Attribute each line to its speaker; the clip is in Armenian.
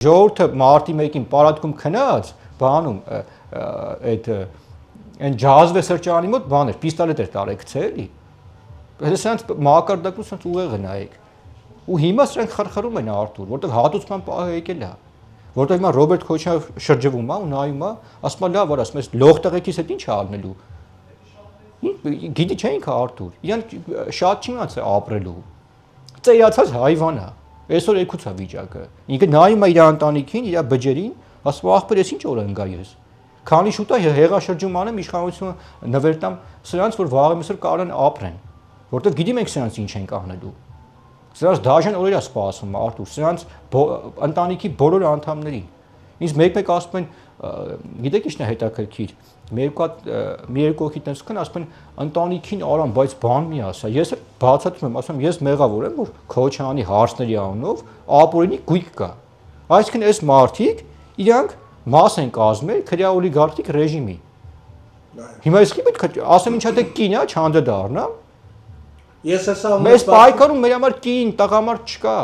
Speaker 1: Ժողովուրդը մարտի 1-ին պարատքում քնած, բանում այդ այն ջազվե սրճարանի մոտ բան էր, պիստոլետ էր տարեկցել, էլի։ Հետո սրանց մակարդակն ու սրանց ուղեղը նայեք։ Ու հիմա սրանք խրխրում են Արտուր, որտեղ հատուցման պահը եկել է։ Որտեղ հիմա Ռոբերտ Քոչարյանը շրջվում է ու նայում է, ասում է լավ, արա, ասում ես լող տղեկից հետ ինչ է ալնելու։ Գիտի չէ ինքը Արտուր, իրանք շատ չի մնացել ապրելու։ Ծեյացած հայվան է։ Այսօր եկուց է վիճակը։ Ինքը նայում է իր ընտանիքին, իր բջերին, ասում ախպեր, ես ինչ օր եմ գա ես։ Քանի շուտ է հեղաշրջում անեմ, իշխանությունը նվերտամ սրանց, որ վաղը մեսօր կարան ապրեն, որտեղ գիտի մենք սրանց ինչ ենք անելու։ Սրանց դաժան օրեր է սպասում Արտուր, սրանց ընտանիքի բոլոր անդամներին։ Ինձ մեկ-մեկ ասում են, գիտեք ինչն է հետաքրքիր, մի երկու հոգի տենց կան, ասում են ընտանիքին արան, բայց բան մի ասա։ Ես բացատրում եմ, ասում եմ, ես մեղավոր եմ, որ Քոչարյանի հարցների անունով ապօրինի գույք կա։ Այսինքն այս մարդիկ իրանք մաս են կազմել քրյա օլիգարխիկ ռեժիմի։ Հիմա ես պետք է ասեմ ինչա թե կին է, չանդը դառնամ։
Speaker 2: Ես հեսա
Speaker 1: Մեզ պայքարում մեր համար կին, տղամարդ չկա։